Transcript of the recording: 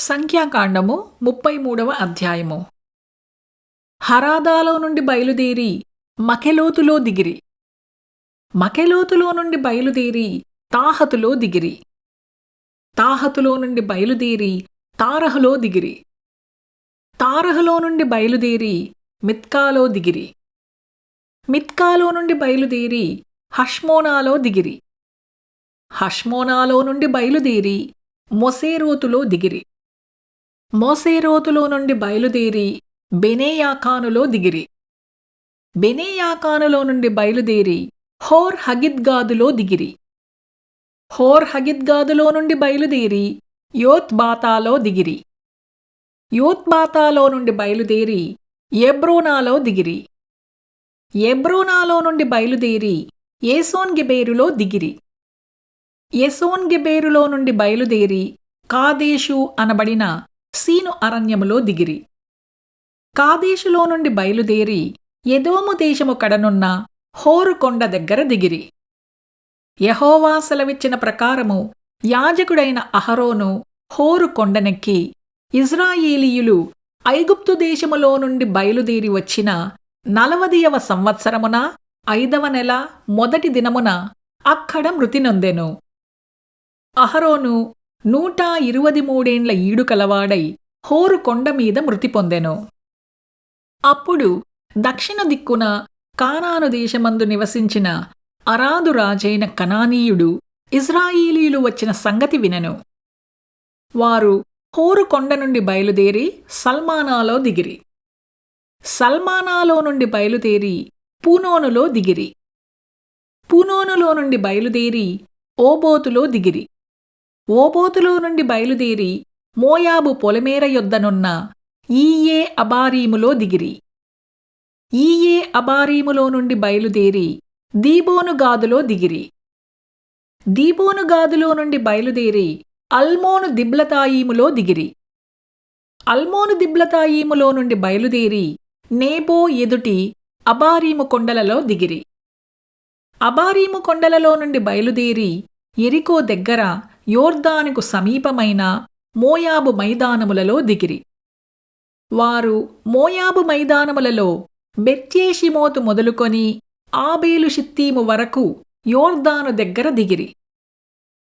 సంఖ్యాకాండము 33వ అధ్యాయము. హరాదాలో నుండి బయలుదేరి మకెలోతులో దిగిరి. మకెలోతులో నుండి బయలుదేరి తాహతులో దిగిరి. తాహతులో నుండి బయలుదేరి తారహులో దిగిరి. తారహులో నుండి బయలుదేరి మిత్కాలో దిగిరి. మిత్కాలో నుండి బయలుదేరి హష్మోనాలో దిగిరి. హష్మోనాలో నుండి బయలుదేరి మొసేరోతులో దిగిరి. మోసేరోతులో నుండి బయలుదేరి బెనేయాకానులో దిగిరి. బెనేయాకానులో నుండి బయలుదేరి హోర్ హగిద్గాదులో దిగిరి. హోర్ హగిద్గాదులో నుండి బయలుదేరి యోత్బాతాలో దిగిరి. యోత్బాతాలో నుండి బయలుదేరి ఎబ్రోనాలో దిగిరి. ఎబ్రోనాలో నుండి బయలుదేరి ఏసోన్గెబెరులో దిగిరి. ఏసోన్గెబెరులో నుండి బయలుదేరి కాదేషు అనబడిన సీను అరణ్యములో దిగిరి. కాదేశులో నుండి బయలుదేరి ఎదోము దేశము కడనున్న హోరు కొండ దగ్గర దిగిరి. యెహోవా సెలవిచ్చిన ప్రకారము యాజకుడైన అహరోను హోరు కొండనెక్కి ఇజ్రాయేలీయులు ఐగుప్తు దేశములో నుండి బయలుదేరి వచ్చిన 40వ సంవత్సరమున 5వ నెల మొదటి దినమున అక్కడ మృతి నొందెను. అహరోను 123 ఈడు కలవాడై హోరు కొండ మీద మృతి పొందెను. అప్పుడు దక్షిణ దిక్కున కానాను దేశమందు నివసించిన అరాదు రాజైన కనానీయుడు ఇజ్రాయేలీయులు వచ్చిన సంగతి వినెను. వారు హోరు కొండ నుండి బయలుదేరి సల్మానాలో దిగిరి. సల్మానాలో నుండి బయలుదేరి పూనోనులో దిగిరి. పూనోనులో నుండి బయలుదేరి ఓబోతులో దిగిరి. ఓబోతులో నుండి బయలుదేరి మోయాబు పొలమేర యొద్దనున్న ఈయే అబారీములో దిగిరి. ఈయే అబారీములో నుండి బయలుదేరి దీబోనుగాదులో దిగిరి. దీబోనుగాదులో నుండి బయలుదేరి అల్మోను దిబ్లతాయీములో దిగిరి. అల్మోను దిబ్లతాయీములో నుండి బయలుదేరి నేబో ఎదుటి అబారీము కొండలలో దిగిరి. అబారీము కొండలలో నుండి బయలుదేరి ఎరికో దగ్గర యోర్దానుకు సమీపమైన మోయాబు మైదానములలో దిగిరి. వారు మోయాబు మైదానములలో బెత్యేషిమోతు మొదలుకొని ఆబేలు షిత్తీము వరకు యోర్దాను దగ్గర దిగిరి.